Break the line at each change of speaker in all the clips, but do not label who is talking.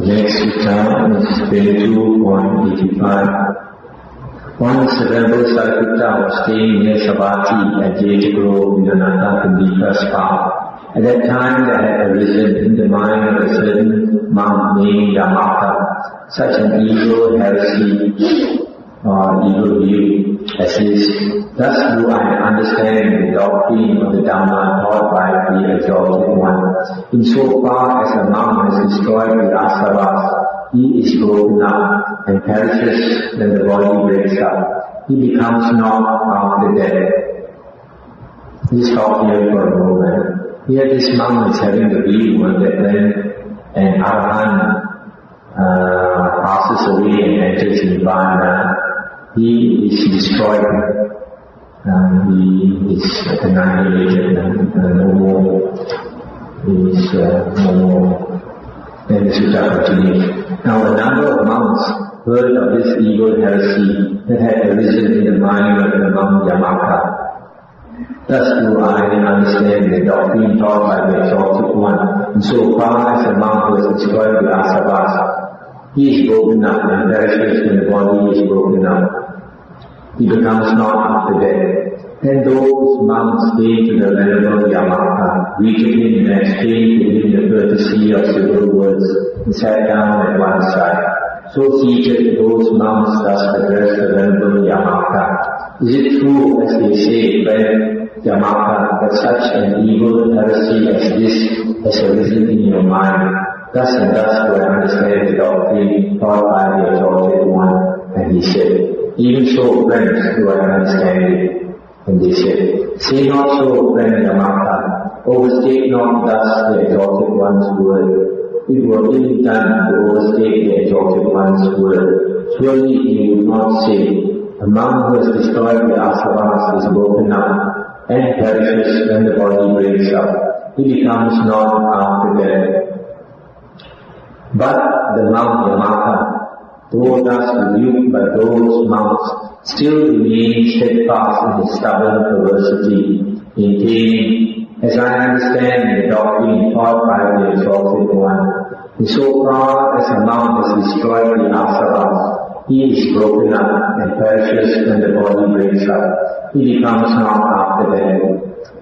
The next sutta is 22.85. Once the Venerable Sariputta was staying near Savatthi at Jetaguru in the Natapindika spa. At that time there had arisen in the mind of a certain monk named Dhammaka such an evil heresy or evil view as this. Thus do I understand the doctrine of the Dhamma taught by the Exalted One. In so far as a monk has destroyed the asavas, he is broken up and perishes when the body breaks up. He becomes not after death. Please stop here for a moment. Here this monk is having the view that when an Arahant passes away and enters Nibbana, he is destroyed. He is annihilated, no more. He is no more. Then the sutta continues. Now a number of monks heard of this evil heresy that had arisen in the mind of the monk Dhammaka. Thus do I understand the doctrine taught by the Exalted One. In so far as a monk who has destroyed the asavas, he is broken up and perishes when the body is broken up. He becomes not after death. Then those monks came to the Venerable Dhammaka, greeted him and exchanged with him the courtesy of civil words, and sat down at one side. So seated, those monks thus addressed the Venerable Dhammaka. Is it true, as they say, friend Dhammaka, that such an evil heresy as this has arisen in your mind? Thus and thus do I understand the doctrine taught by the Exalted One. And he said, even so, friends, do I understand it. And they said, say not so, friend Dhammaka, overstate not thus the Exalted One's word. It were ill done to overstate the Exalted One's word. Surely he would not say, a monk who has destroyed the asavas is broken up and perishes when the body breaks up. He becomes not after death. But the monk Dhammaka, though thus rebuked by those monks, still remains steadfast in his stubborn perversity, maintaining, as I understand the doctrine taught by the Exalted One, in so far as a monk has destroyed the asavas, he is broken up and perishes when the body breaks up. He becomes not after death.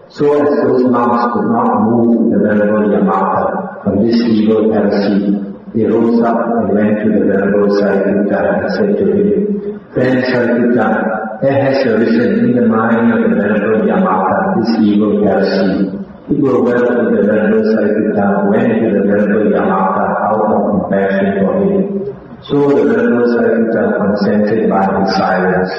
So as those monks could not move the Venerable Dhammaka from this evil heresy, they rose up and went to the Venerable Sariputta and said to him, Friend Sariputta, there has arisen in the mind of the Venerable Dhammaka this evil heresy. It were well if the Venerable Sariputta went to the Venerable Dhammaka out of compassion for him. So the Venerable Sariputta consented by his silence.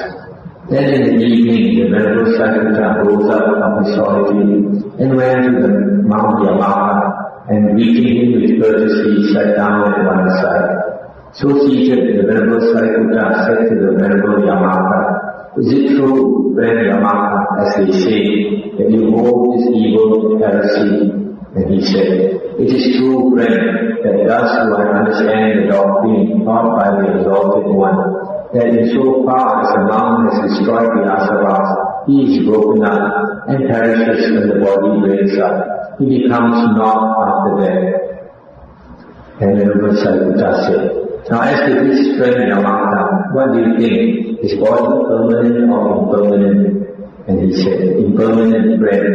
Then in the evening, the Venerable Sariputta rose up from his solitude and went to the Mount Dhammaka, and greeting him with courtesy, sat down at one side. So seated, the Venerable Sariputta said to the Venerable Dhammaka, is it true, friend Dhammaka, as they say, that you hold this evil heresy? And he said, it is true, friend, that thus do I understand the doctrine taught by the Exalted One, that in so far as a monk has destroyed the asavas, he is broken up and perishes when the body breaks up. He becomes not after death. And the Venerable Sariputta said, now as to this friend Dhammaka, what do you think? Is body permanent or impermanent? And he said, impermanent, friend.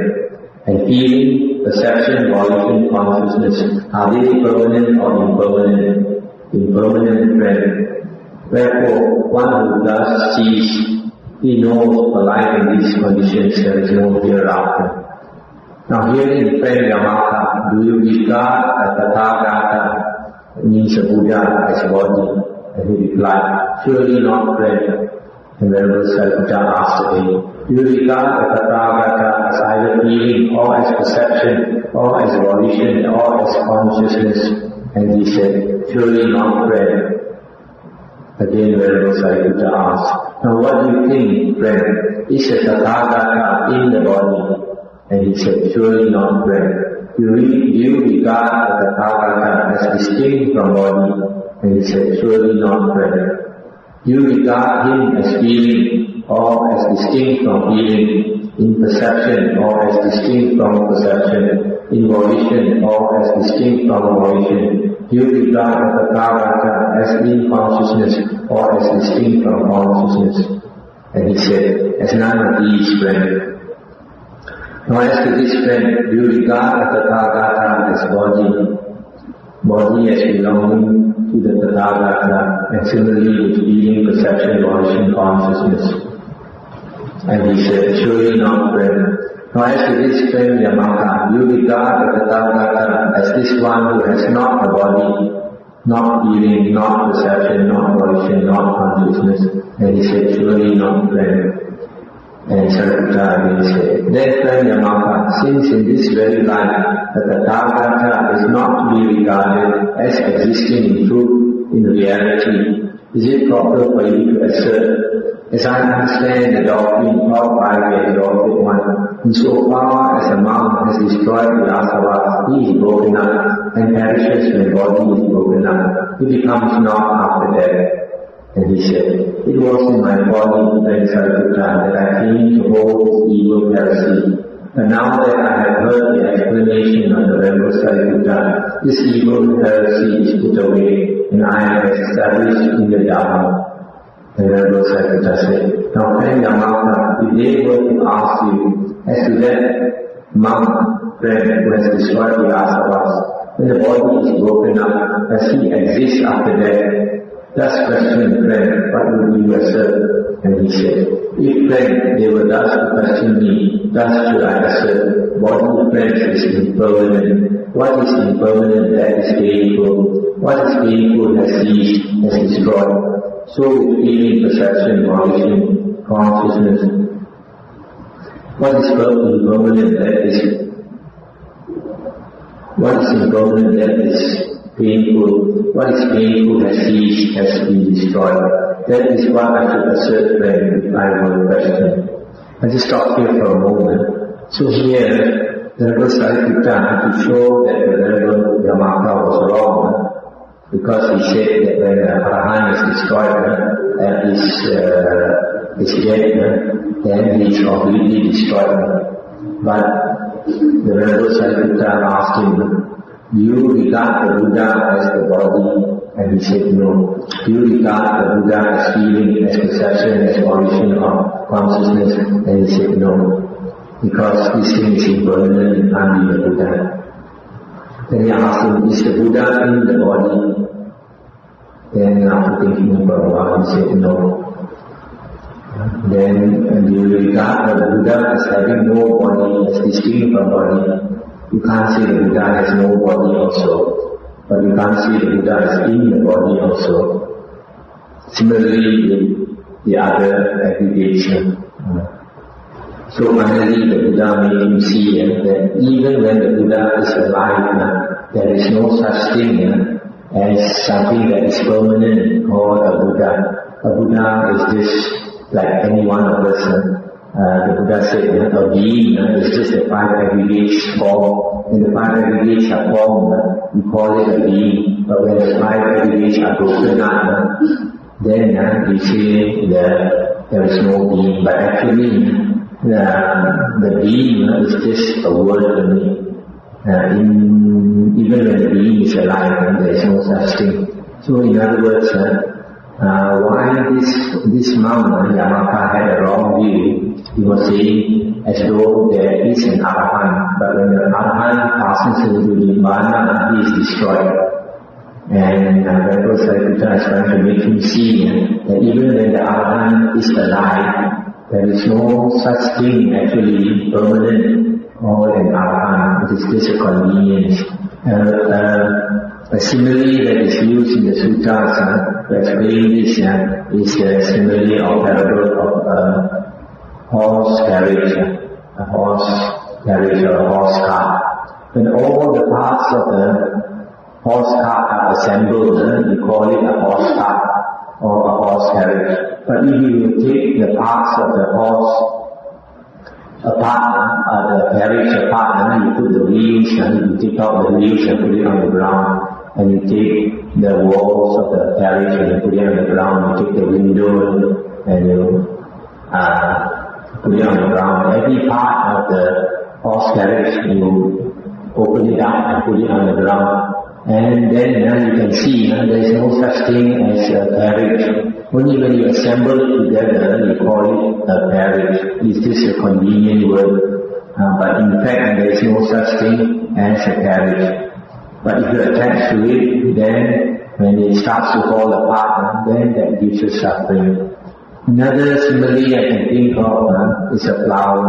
And feeling, perception, volition, consciousness, are they permanent or impermanent? Impermanent, friend. Wherefore, one who thus sees, he knows for life in these conditions there is no hereafter. Now hearing friend Dhammaka, do you regard a Tathagata, means a Buddha, as body? And he replied, surely not, friend. And Venerable Sariputta asked him, do you regard a Tathagata as either feeling or as perception or as volition or as consciousness? And he said, surely not, friend. Again Venerable Sariputta asked, now what do you think, friend? Is a Tathagata in the body? And he said, surely not, friend. Do you regard the Tathagata as distinct from body? And he said, surely not, friend. You regard him as feeling or as distinct from feeling, in perception or as distinct from perception, in volition or as distinct from volition. You regard the Tathagata as in consciousness or as distinct from consciousness. And he said, as none of these, friend. Now as to this friend, you regard the Tathagata as body as belonging to the Tathagata, and similarly with feeling, perception, volition, consciousness. And he said, surely not, friend. Now as to this friend Yamaka, you regard the Tathagata as this one who has not a body, not feeling, not perception, not volition, not consciousness. And he said, surely not, friend. And Sariputta again said, then friend Yamaka, since in this very life the Tathagata is not to be regarded as existing in truth, in reality, is it proper for you to assert, as I understand the doctrine taught by the exalted one, insofar as a monk has destroyed the asavas, he is broken up, and perishes when body is broken up, he becomes not after death. And he said, it was in my body, then Sariputta, that I came to hold this evil heresy. But now that I have heard the explanation of the Venerable Sariputta, this evil heresy is put away, and I am established in the Dhamma. The Venerable Sariputta said, now friend Yamaka, if they were to ask you, as to that monk, friend, who has destroyed the asavas, when the body is broken up, does he exist after death? Thus questioned friend, what would you assert? And he said, if friend, they were thus to question me, thus should I assert, body friend is impermanent. What is impermanent, that is painful. What is painful has ceased, has destroyed. So with feeling, perception, volition, consciousness. What is impermanent, that is painful. What is painful has ceased, has been destroyed. That is what I should assert, friend, if I were questioned. I just stop here for a moment. So here, the Venerable Sariputta had to show that the Venerable Yamaka was wrong, because he said that when Arahan is destroyed, is dead, then he is completely destroyed. But the Venerable Sariputta asked him, do you regard the Buddha as the body? And he said, no. Do you regard the Buddha as feeling, as perception, as volition or consciousness? And he said, no. Because this thing is impermanent and can't be the Buddha. Then he asked him, is the Buddha in the body? Then after thinking for a while, he said, no. Then do you regard the Buddha as having no body, as distinct from body? You can't say the Buddha has no body also, but you can't say the Buddha is in the body also. Similarly with the other aggregates. So finally the Buddha made him see that even when the Buddha is alive, there is no such thing as something that is permanent called a Buddha. A Buddha is just like any one of us. The Buddha said a being is just the five aggregates formed. When the five aggregates are formed, we call it a being. But when the five aggregates are broken up, then we say that there is no being. But actually, the being is just a word only. Even when the being is alive, there is no such thing. So in other words, why this monk, Yamaka, had a wrong view. He was saying as though there is an Arahant, but when the Arahant passes into Nibbana, he is destroyed. And Venerable Sariputta is trying to make him see that even when the Arahant is alive, there is no such thing actually permanent called an Arahant. It is just a convenience. A simile that is used in the suttas to explain this is the simile or parable of horse carriage, a horse carriage or a horse cart. When all the parts of the horse cart are assembled, we call it a horse cart or a horse carriage. But if you take the parts of the horse apart, the carriage apart, you put the wheels and you take out the wheels and put it on the ground. and you take the walls of the carriage and you put it on the ground, you take the window and you put it on the ground. Every part of the horse carriage, you open it up and put it on the ground. And then you can see there is no such thing as a carriage. Only when you assemble it together, you call it a carriage. It's just a convenient word. But in fact, there is no such thing as a carriage. But if you attach to it, then when it starts to fall apart, then that gives you suffering. Another simile I can think of is a flower.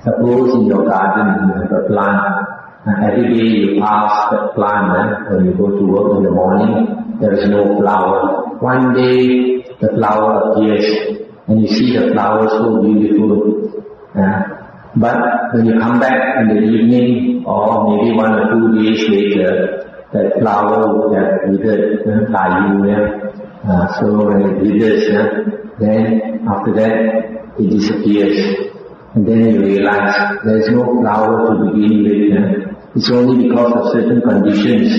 Suppose in your garden you have a plant. Every day you pass that plant, when you go to work in the morning, there is no flower. One day the flower appears and you see the flower so beautiful. But when you come back in the evening or maybe 1 or 2 days later, that flower would have withered by you. So when it withers, then after that it disappears. And then you realize there is no flower to begin with. It's only because of certain conditions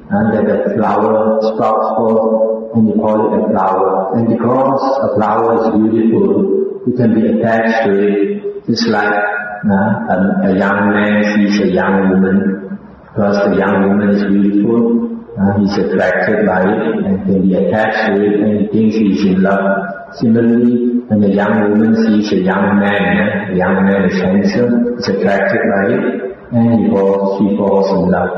that the flower sprouts forth and you call it a flower. And because a flower is beautiful, you can be attached to it, just like a young man sees a young woman. Because the young woman is beautiful, he's attracted by it and can be attached to it and he thinks he's in love. Similarly, when a young woman sees a young man, the young man is handsome, is attracted by it, and she falls in love.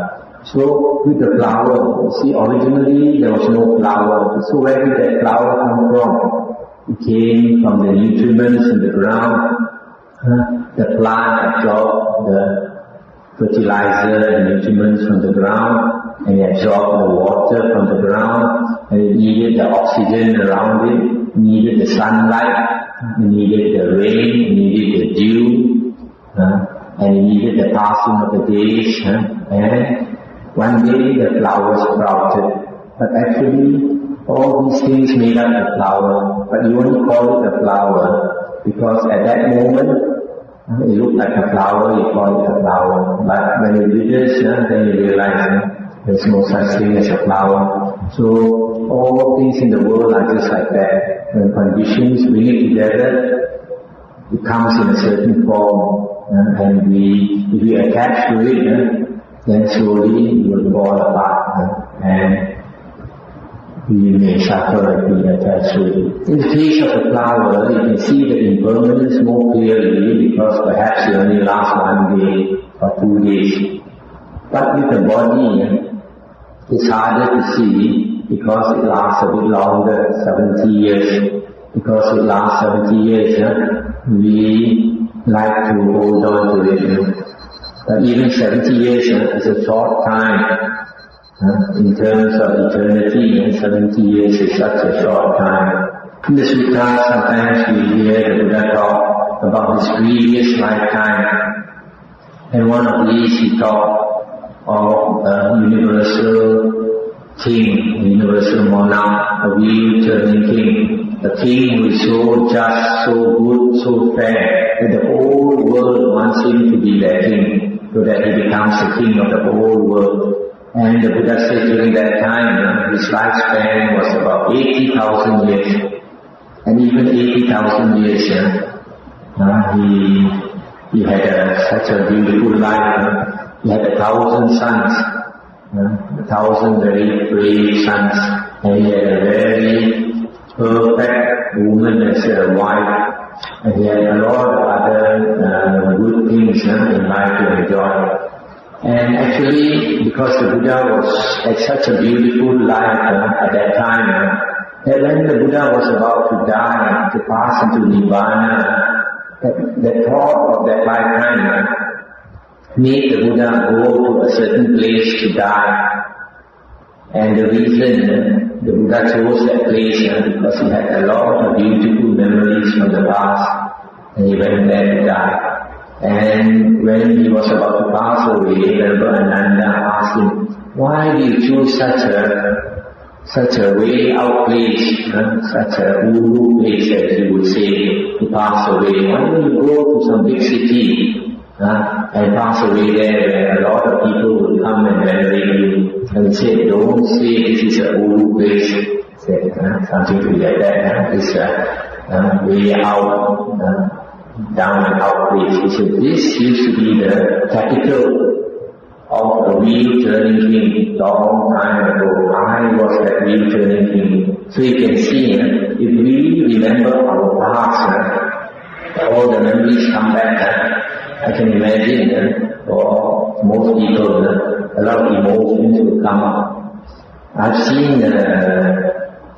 So with the flower, you see, originally there was no flower. So where did that flower come from? It came from the nutriments in the ground. The plant absorbed the fertilizer and nutriments from the ground, and it absorbed the water from the ground, and it needed the oxygen around it, needed the sunlight, it needed the rain, it needed the dew, and it needed the passing of the days, and one day the flower sprouted. But actually, all these things made up the flower, but you only call it a flower because at that moment it looked like a flower, you call it a flower. But when it withers, then you realize there's no such thing as a flower. So all things in the world are just like that. When conditions bring it together, it comes in a certain form. And if we attach to it, then slowly it will fall apart. And we may suffer if we attach to it. In the case of the flower, you can see the impermanence more clearly because perhaps it only lasts 1 day or 2 days. But with the body, it's harder to see because it lasts a bit longer, 70 years. Because it lasts 70 years, we like to hold on to it. But even 70 years is a short time. In terms of eternity, and 70 years is such a short time. In the sutras, sometimes we hear the Buddha talk about his previous lifetime. And one of these he talked of a universal king, a universal monarch, a wheel-turning king. A king who is so just, so good, so fair, that the whole world wants him to be their king, so that he becomes the king of the whole world. And the Buddha said during that time, his lifespan was about 80,000 years. And even 80,000 years, he had such a beautiful life. He had 1,000 sons, 1,000 very brave sons. And he had a very perfect woman as a wife. And he had a lot of other good things in life to enjoy. And actually, because the Buddha had such a beautiful life at that time, that when the Buddha was about to die, to pass into Nibbana, the thought of that lifetime made the Buddha go to a certain place to die. And the reason the Buddha chose that place because he had a lot of beautiful memories from the past, and he went there to die. And when he was about to pass away, Venerable Ananda asked him, why do you choose such a way out place, such a woo place as you would say, to pass away? Why don't you go to some big city and pass away there where a lot of people will come and venerate you and say, don't say this is a Ulu place, something to get that, it's way out, down and out place. He said, this used to be the capital of a wheel turning king long time ago. I was that wheel turning king. So you can see, if we remember our past, all the memories come back. I can imagine for most people, a lot of emotions will come up. I've seen a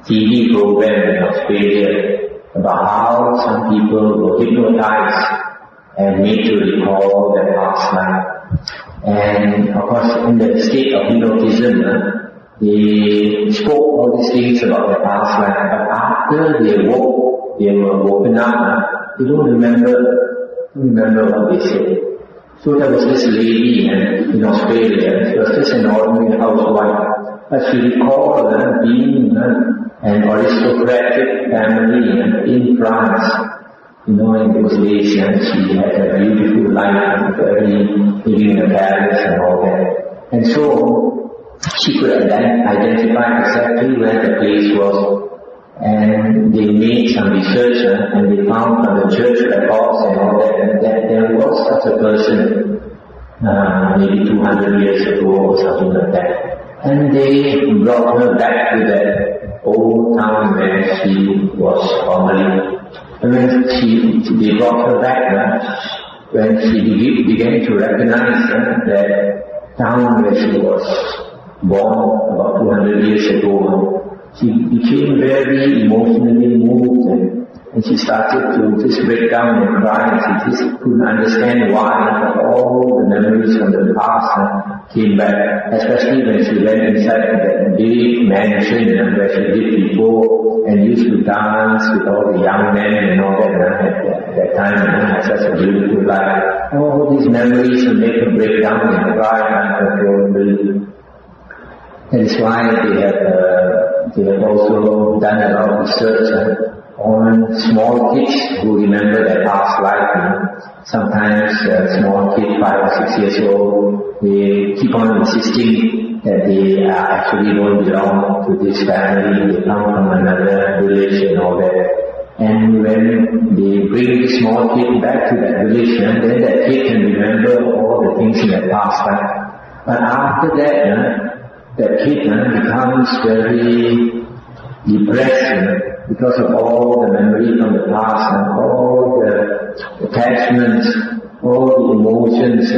TV program in Australia about how some people were hypnotized and made to recall their past life. And of course, in the state of hypnotism, they spoke all these things about their past life, but after they woke, they were woken up, they don't remember what they said. So there was this lady in Australia, she was just an ordinary housewife, but she recalled being an aristocratic family in France. In those days, she had a beautiful life, living in a palace and all that. And so, she could identify exactly where the place was. And they made some research and they found from the church records and all that there was such a person, maybe 200 years ago or something like that. And they brought her back to that old town where she was formerly. And when they brought her back, when she began to recognize that town where she was born about 200 years ago, she became very emotionally moved and she started to just break down and cry, and she just couldn't understand why all the memories from the past came back, especially when she went inside that big mansion where she lived before and used to dance with all the young men and all that at that time, had such a beautiful life. All these memories will make her break down and cry uncontrollably. That's why they have also done a lot of research on small kids who remember their past life. Sometimes small kids, 5 or 6 years old, they keep on insisting that they actually don't belong to this family, they come from another village and all that. And when they bring the small kid back to that village, then that kid can remember all the things in their past life. But after that, that kid becomes very depressed because of all the memory from the past and all the attachments, all the emotions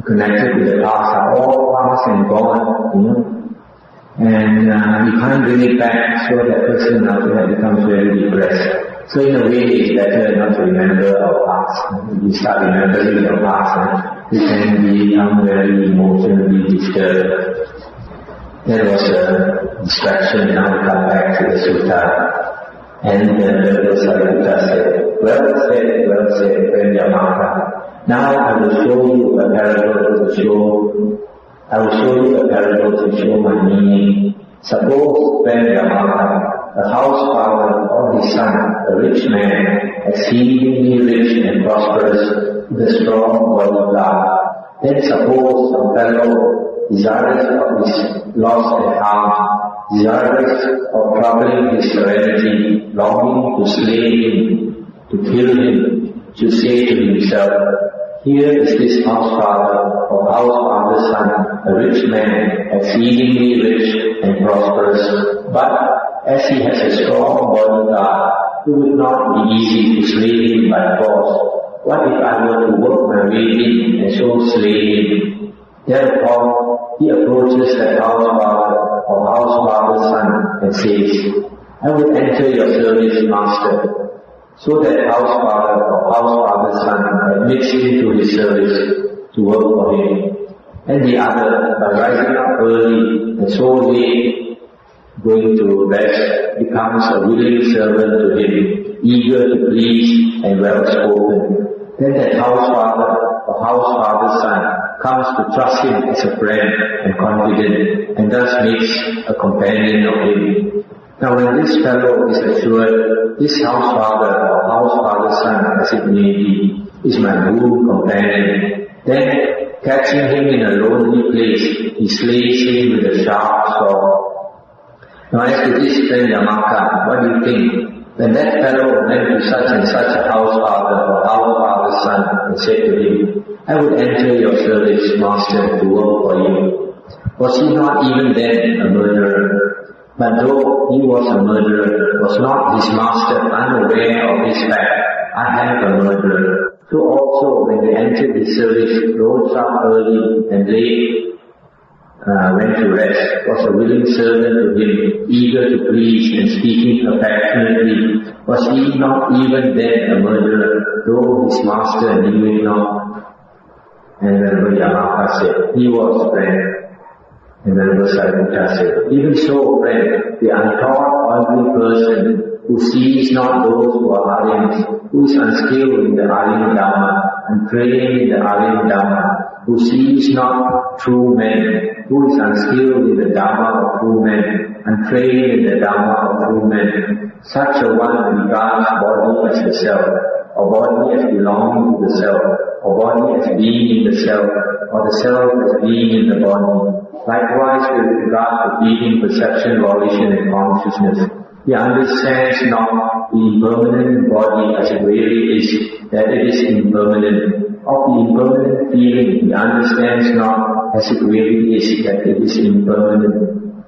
connected to the past are all past and gone, And you can't bring it back, so that person after that becomes very depressed. So in a way, it's better not to remember our past. You start remembering your past, you can become very emotionally disturbed. There was a distraction, now we come back to the sutta. And the Sariputta said, well said, friend Yamaka. Now I will show you a parable to show my meaning. Suppose, friend Yamaka, a house father or his son, a rich man, exceedingly rich and prosperous, with a strong bodyguard. Then suppose some fellow, desirous of his loss at heart, desirous of troubling his serenity, longing to slay him, to kill him, should say to himself, here is this house father or house father's son, a rich man, exceedingly rich and prosperous, but as he has a strong bodyguard, it would not be easy to slay him by force. What if I were to work my way in and so slay him? Therefore, he approaches that house father or house father's son and says, I will enter your service, master. So that house father or house father's son admits him to his service to work for him. And the other, by rising up early and so late, going to rest, becomes a willing servant to him, eager to please and well spoken. Then that house father or house father's son comes to trust him as a friend and confidant, and thus makes a companion of him. Now when this fellow is assured, this house father or house father's son, as it may be, is my boon companion, then catching him in a lonely place, he slays him with a sharp sword. Now as to this friend Yamaka, what do you think? When that fellow went to such and such a house father or house father's son and said to him, I would enter your service, master, to work for you. Was he not even then a murderer? But though he was a murderer, was not his master unaware of this fact? I am a murderer. So also when they entered his service, rose up early and late, went to rest, was a willing servant to him, eager to please and speaking affectionately. Was he not even then a murderer, though his master knew it not? And then Yamaka said, he was, friend. And then Sariputta said, even so, friend, the untaught, ugly person who sees not those who are Aryans, who is unskilled in the Aryan Dhamma, and trained in the Aryan Dhamma, who sees not true men, who is unskilled in the Dhamma of true men, and trained in the Dhamma of true men. Such a one regards body as the self, or body as belonging to the self, or body as being in the self, or the self as being in the body. Likewise, with regard to feeling, perception, volition, and consciousness, he understands not the impermanent body as it really is, that it is impermanent. Of the impermanent feeling, he understands not as it really is, that it is impermanent.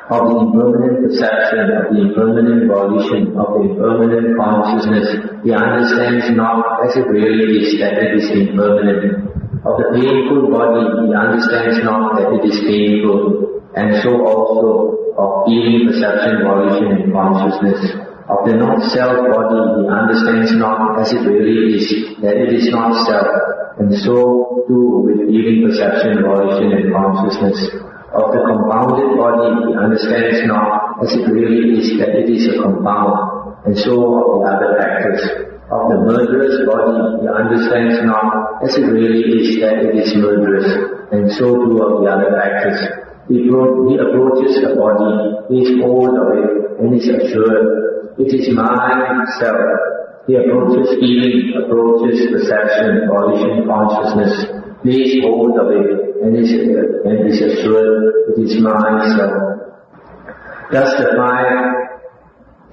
Of the impermanent perception, of the impermanent volition, of the impermanent consciousness, he understands not as it really is, that it is impermanent. Of the painful body, he understands not that it is painful, and so also of feeling, perception, volition, and consciousness. Of the not-self body, he understands not as it really is, that it is not self, and so too with feeling, perception, volition, and consciousness. Of the compounded body, he understands not as it really is, that it is a compound, and so of the other factors. Of the murderous body, he understands not as it really is, that it is murderous, and so too of the other factors. He approaches the body, he is hold of it, and is assured, it is my self. He approaches feeling, approaches perception, volition, consciousness, lays hold of it, and is assured, it is my self. Thus the five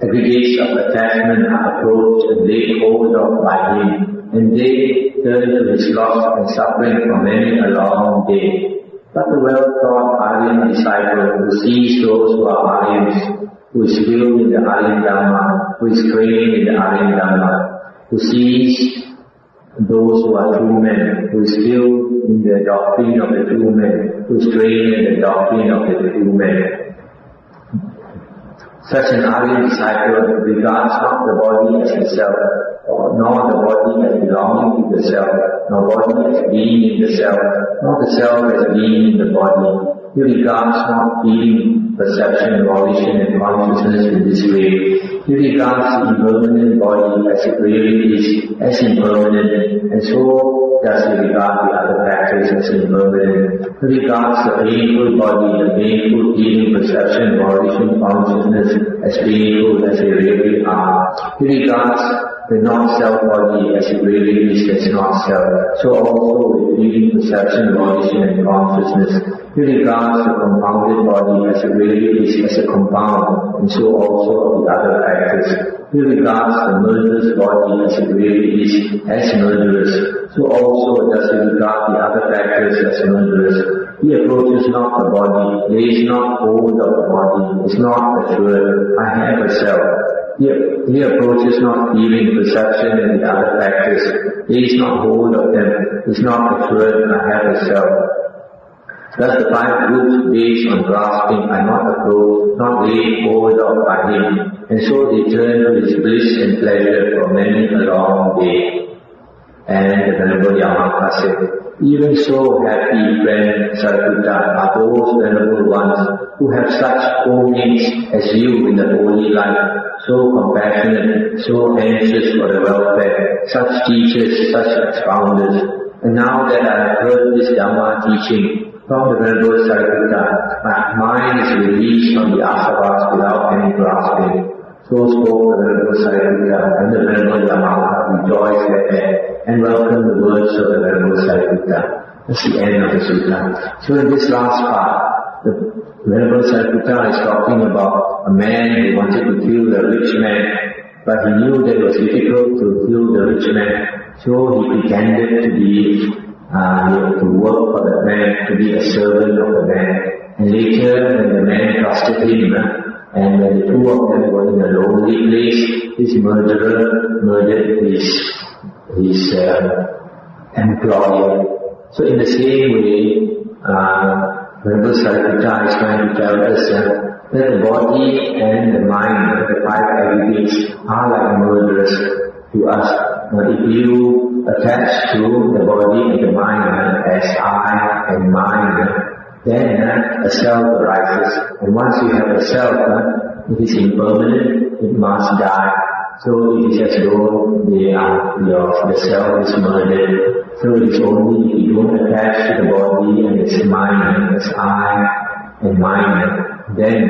aggregates of attachment are approached and laid hold of by him, and they turn to his loss and suffering for many a long day. But the well-taught Aryan disciple who sees those who are Aryans, who is skilled in the Aryan Dhamma, who is trained in the Aryan Dhamma, who sees those who are true men, who is skilled in the doctrine of the true men, who is trained in the doctrine of the true men. Such an Aryan disciple regards not the body as the self, nor the body as belonging to the self, nor body as being in the self, nor the self as being in the body. He regards not feeling, perception, volition, and consciousness in this way. He regards the impermanent body as it really is, as impermanent, and so does he regard the other factors as impermanent. He regards the painful body, the painful feeling, perception, volition, consciousness as painful as they really are. He regards the not-self body as it really is, as not self. So also with feeling, perception, volition, and consciousness. He regards the compounded body as it really is, as a compound, and so also of the other factors. He regards the murderous body as it really is, as murderous. So also does he regard the other factors as murderous. He approaches not the body, lays not hold of the body, is not assured, I have a self. He approaches not feeling, perception, and the other factors, lays not hold of them, is not assured, I have a self. Thus the five groups based on grasping are not approached, not laid hold of by him, and so they turn to his bliss and pleasure for many a long day. And the Venerable Yamaka said, even so happy, friend Sariputta, are those venerable ones who have such co-mates as you in the holy life, so compassionate, so anxious for the welfare, such teachers, such expounders. And now that I have heard this Dhamma teaching from the Venerable Sariputta, my mind is released from the asavas without any grasping. So spoke the Venerable Sariputta, and the Venerable Dhammavuddho rejoiced at that and welcomed the words of the Venerable Sariputta. That's the end of the sutta. So in this last part, the Venerable Sariputta is talking about a man who wanted to kill the rich man, but he knew that it was difficult to kill the rich man, so he pretended to be to work for the man, to be a servant of the man. And later, when the man trusted him, and when the two of them were in a lonely place, this murderer murdered his employer. So in the same way, Venerable Sariputta is trying to tell us that the body and the mind, the five aggregates, are like murderers to us. If you attach to the body and the mind as I and mine, then a self arises. And once you have a self, it is impermanent, it must die. So it is as though the self is murdered. So it is only if you don't attach to the body and its mind as I and mine, then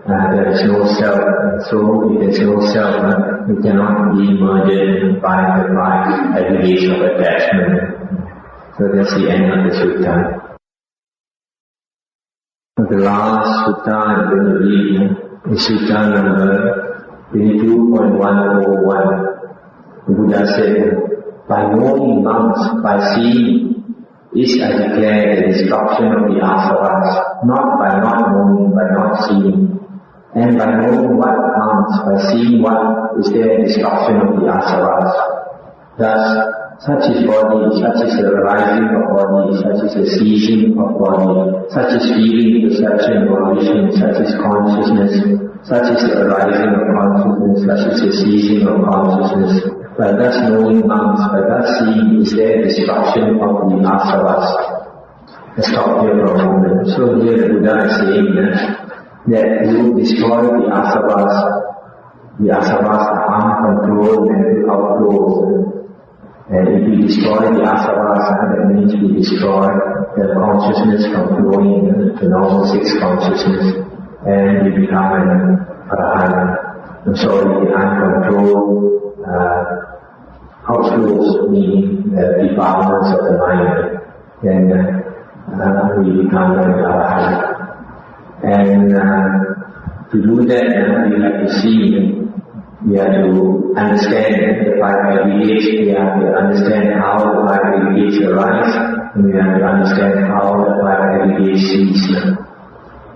there is no self. So if there is no self, you cannot be murdered by the five aggregates of attachment. So that's the end of the sutta. The last sutta I'm going to read is sutta number 22.101. The Buddha said, by knowing monks, by seeing, is I declare the destruction of the asavas, not by not knowing, by not seeing. And by knowing what counts, by seeing what is there destruction of the asavas. Thus, such is body, such is the arising of body, such is the ceasing of body, such is feeling, perception, volition, such is consciousness, such is the arising of consciousness, such is the ceasing of consciousness. By thus knowing monks, by thus seeing, is there destruction of the asavas. Let's stop here for a moment. So here the Buddha is saying that you destroy the asavas. The asavas are uncontrolled mental outflows. And if we destroy the asavas, that means we destroy the consciousness from flowing to normal six consciousness, and we become an arahant. I'm sorry, the uncontrolled outflows, meaning the defilements of the mind, then we become an arahant. And to do that, we have to see. We have to understand the five aggregates, we have to understand how the five aggregates arise, and we have to understand how the five aggregates cease.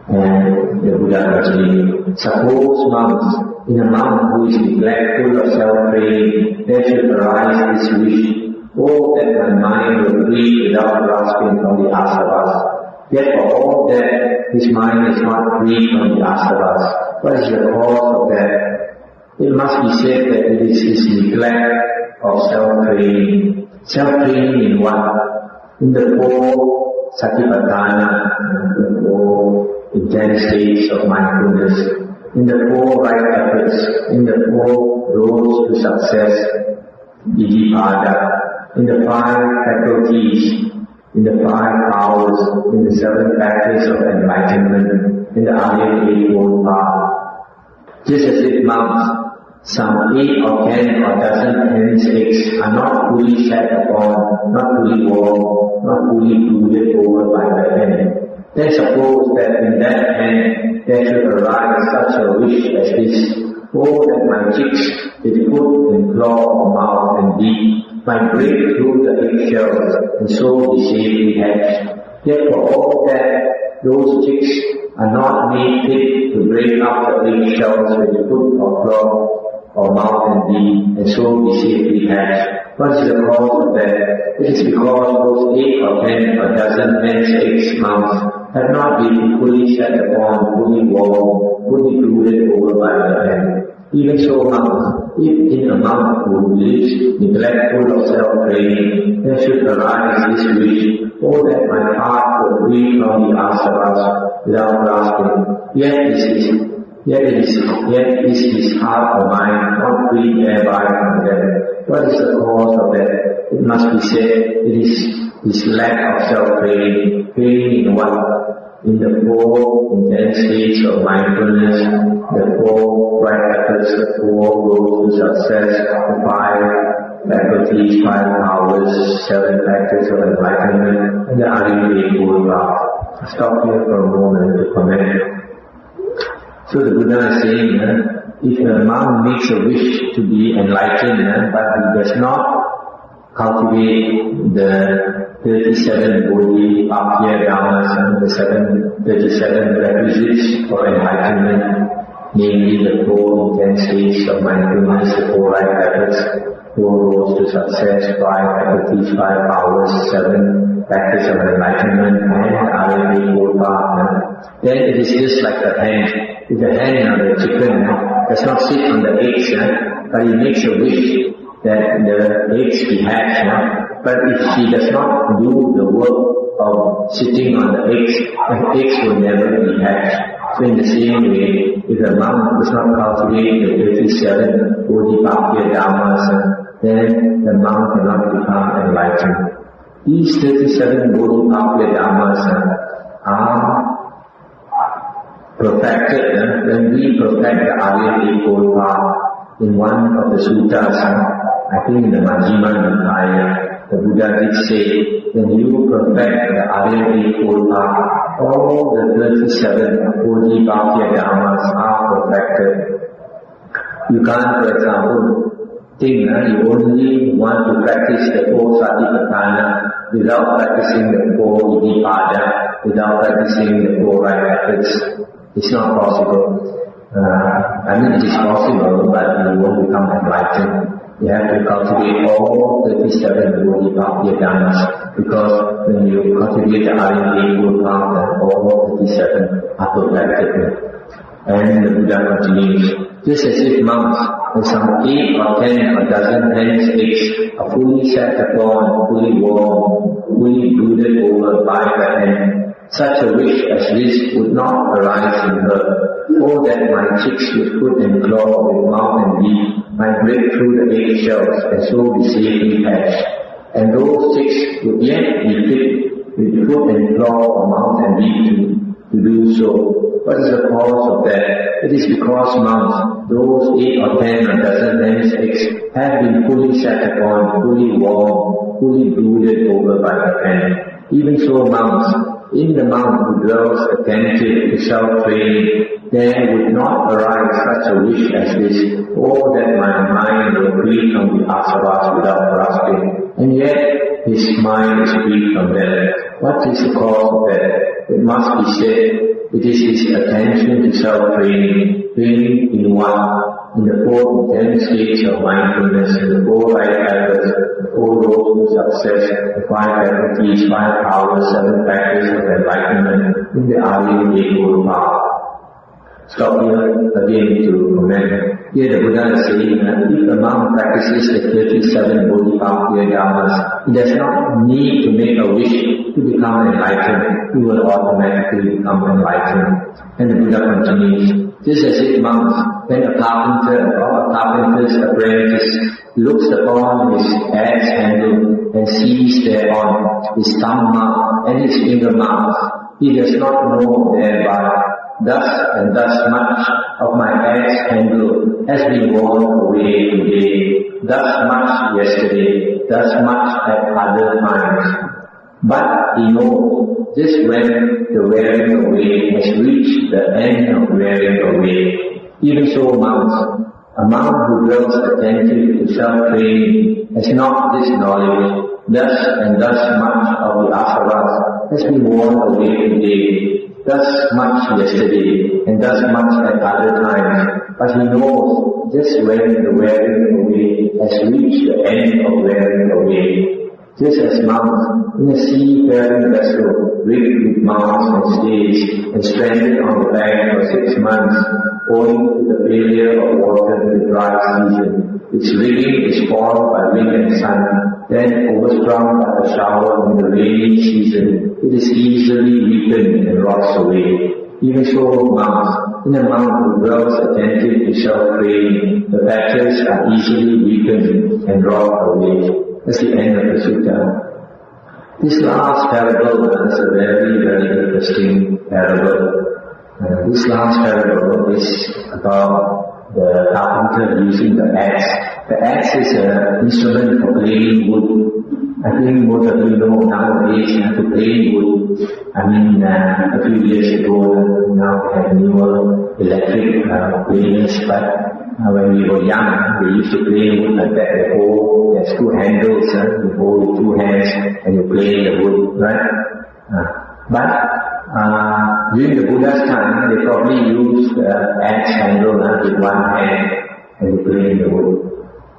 And the Buddha continued, suppose monks, in a monk who is neglectful of self-training, there should arise this wish, oh, that my mind will free without grasping from the asavas. Yet for all that, his mind is not free from the asavas. What is the cause of that? It must be said that it is his neglect of self-training. Self-training in what? In the four satipatthana, the four intense states of mindfulness, in the four right efforts, in the four roads to success, iddhipada, in the five faculties, in the five powers, in the seven factors of enlightenment, in the Arya Eightfold Path. Just as if monks, some 8 or 10 or dozen hen's eggs are not fully set upon, not fully warmed, not fully brooded over by the hen. Then suppose that in that hen there should arise such a wish as this, oh, that my chicks, with foot and claw or mouth and beak, might break through the eggshells and so be safely hatched. Yet for all that, those chicks are not made fit to break up the eggshells with foot or claw or mouth and beak, and so be safely hatched. What is the cause of that? It is because those 8 or 10 or dozen hen's eggs mounts have not been fully set upon, fully warmed, fully brooded over by the hen. Even so, monks, if in a monk who lives neglectful of self-training, there should arise this wish, oh, that my heart were free from the asavas without grasping, yet is his heart or mind not free thereby from them. What is the cause of that? It must be said, it is his lack of self-training. Training in what? in the 4 intense states of mindfulness, the 4 right efforts, the 4 roads to success, the 5 faculties, 5 powers, 7 factors of enlightenment, and the Aggregates path. Stop here for a moment to comment. So the Buddha is saying, if a monk makes a wish to be enlightened, but he does not cultivate the 37 Bodhisattva Dhammas and the 37 requisites for enlightenment, namely the 4 intense states of mindfulness, the 4 right efforts, 4 roads to success, 5 faculties, 5 powers, 7 factors of enlightenment, and Aggregates path, then it is just like the hen. If the hen or the chicken does not sit on the eggs, but he makes a wish that the eggs be hatched, but if she does not do the work of sitting on the eggs will never be hatched. So in the same way, if the monk does not cultivate the 37 Bodhisattva Dhammas, then the monk cannot become enlightened. These 37 Bodhisattva Dhammas are perfected when we perfect the Aggregates path. In one of the suttas, I think in the Majjhima Nikaya, the Buddha did say, when you perfect the Aggregates path, all the 37 Bodhisattva Dhammas are perfected. You can't, for example, think you only want to practice the 4 Satipatthana without practicing the 4 Iddhipada, without practicing the 4 right efforts. It's not possible. It is possible, but you won't become enlightened. You have to cultivate all 37 Bodhisattva Dhammas, because when you cultivate the Aggregates path, all 37 are perfected. And the Buddha continues, just as if monks, when some 8 or 10 or dozen hen's eggs are fully set upon, fully warm, fully brooded over by the hen, such a wish as this would not arise in her. Oh, that my chicks with foot and claw, with mouth and beak, might break through the eggshells and so be safely hatched. And those chicks would yet be fit with foot and claw or mouth and beak to do so. What is the cause of that? It is because monks, those 8 or 10 or dozen hen's eggs, have been fully set upon, fully warm, fully brooded over by the hen. Even so, monks, in the monk who dwells attentive to self-training, there would not arise such a wish as this, oh, that my mind will free from the asavas without grasping, and yet his mind is free from them. What is the cause of that? It must be said, it is his attention to self-training, training in one, in the 4 intense states of mindfulness, in the 4 right efforts, the 4 roads to success, the 5 faculties, 5 powers, 7 factors of enlightenment, in the Aggregates path. Stop here again to comment. Here the Buddha is saying that if a monk practices the 37 Bodhisattva Dhammas, he does not need to make a wish to become enlightened. He will automatically become enlightened. And the Buddha continues, just as if monks, when a carpenter or a carpenter's apprentice looks upon his axe handle and sees thereon his thumb mark and his finger marks, he does not know thereby, thus and thus much of my axe handle has been worn away today, thus much yesterday, thus much at other times. But he knows just when the wearing away has reached the end of wearing away. Even so, monks, a monk who dwells attentive to self-training has not this knowledge, thus and thus much of the asavas has been worn away today, thus much yesterday, and thus much at other times. But he knows just when the wearing away has reached the end of wearing away. Just as monks in a sea-faring vessel rigged with masts and stays and stranded on the bank for 6 months owing to the failure of water in the dry season. Its rigging is spoiled by wind and sun, then overstrung by a shower in the rainy season. It is easily weakened and rots away. Even so, monks, in a monk who dwells attentive to self-training, the factors are easily weakened and rot away. That's the end of the sutta. This last parable is a very, very interesting parable. This last parable is about the carpenter using the axe. The axe is an instrument for cleaning wood. I think most of you know nowadays to clean wood. A few years ago, now we have newer electric cleaners, but when we were young, we used to clean wood like that. There's two handles, you hold with two hands and you clean the wood, right? But during the Buddha's time, they probably used the axe handle with one hand and you clean the wood.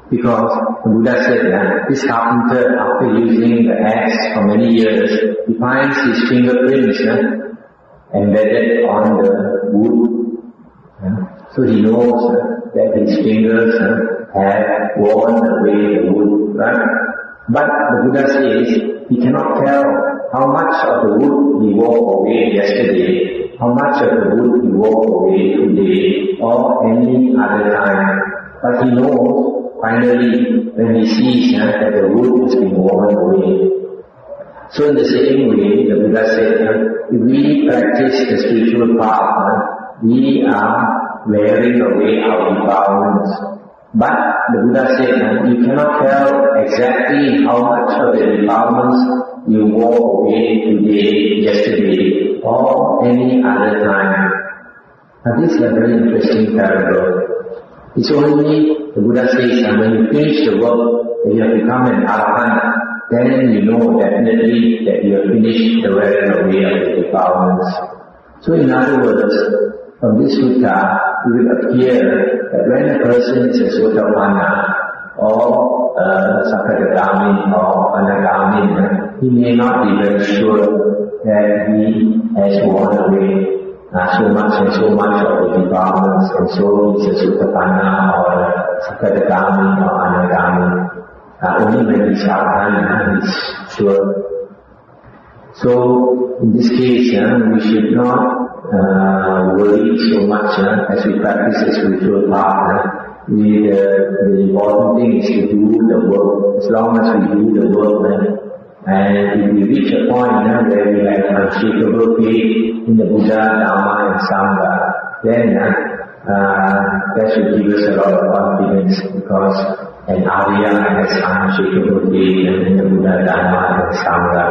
Because the Buddha said that this carpenter, after using the axe for many years, he finds his fingerprints embedded on the wood. So he knows that his fingers have worn away the wood, right? But the Buddha says he cannot tell how much of the wood he wore away yesterday, how much of the wood he wore away today, or any other time. But he knows finally when he sees that the wood has been worn away. So in the same way, the Buddha said, if we practice the spiritual path, we are wearing away our defilements. But the Buddha said, you cannot tell exactly how much of the defilements you wore away today, yesterday, or any other time. Now this is a very interesting parable. It's only, the Buddha says, when you finish the work, that you have become an arahant, then you know definitely that you have finished the wearing away of the defilements. So in other words, from this sutta, it will appear that when a person is a sotapanna, or sakadagami, or anagami, he may not be very sure that he has worn away so much and so much of the defilements, and so he's a sotapanna, or sakadagami, or anagami. Only when he's arahant, he's sure. So in this case, we should not worry so much as we practice the spiritual path. The important thing is to do the work. As long as we do the work, and if we reach a point where we have unshakable faith in the Buddha, Dhamma and Sangha, then that should give us a lot of confidence, because an Arya has unshakable faith in the Buddha, Dhamma and Sangha.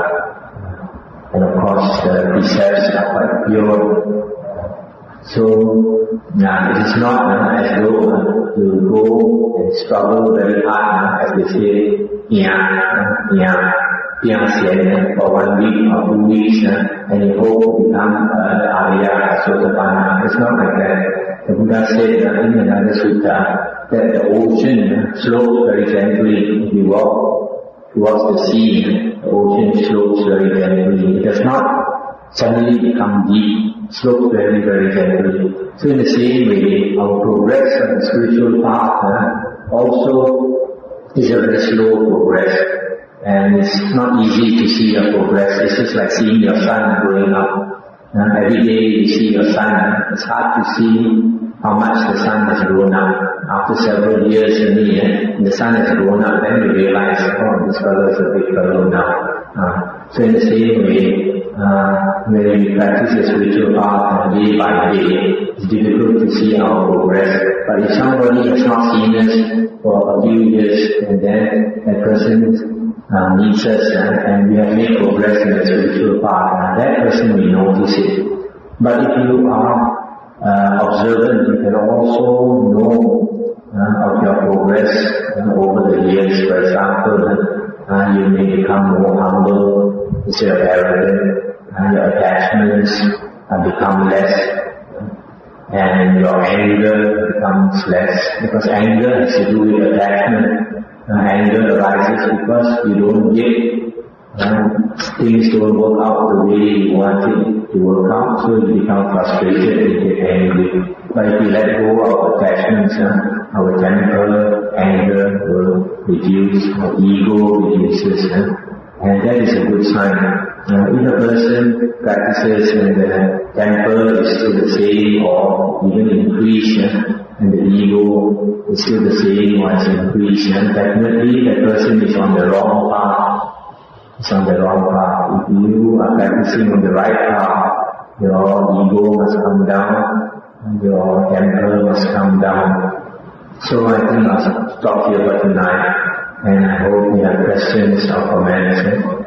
And of course, the precepts are quite pure. So, it is not as though you go and struggle very hard, as they say, for 1 week or 2 weeks, and you hope to become Arya, Sotapanna. It's not like that. The Buddha said in another sutta that the ocean slopes very gently. If you walk towards the sea, the ocean slopes very gently. It does not suddenly become deep. It slopes very, very gently. So in the same way, our progress on the spiritual path also is a very slow progress. And it's not easy to see your progress. It's just like seeing your son growing up. Every day you see your son. It's hard to see how much the son has grown up. After several years the son has grown up, then you realize, this fellow is a big fellow now. So in the same way, when we practice the spiritual path day by day, it's difficult to see our progress. But if somebody has not seen us for a few years, and then that person meets us and we have made progress in the spiritual path, that person will notice it. But if you are observant, you can also know of your progress over the years. For example, you may become more humble instead of arrogant, your attachments become less, and your anger becomes less, because anger has to do with attachment. Anger arises because you don't get, things don't work out the way you want it to work out, so you become frustrated and get angry. But if you let go of attachments, our temper, anger will reduce, our ego reduces, and that is a good sign. If a person practices and the temper is still the same or even increased, and the ego is still the same or has increased, definitely that person is on the wrong path. is on the wrong path. If you are practicing on the right path, your ego must come down, your temper must come down. So I think I'll stop here for tonight, and I hope you have questions or comments.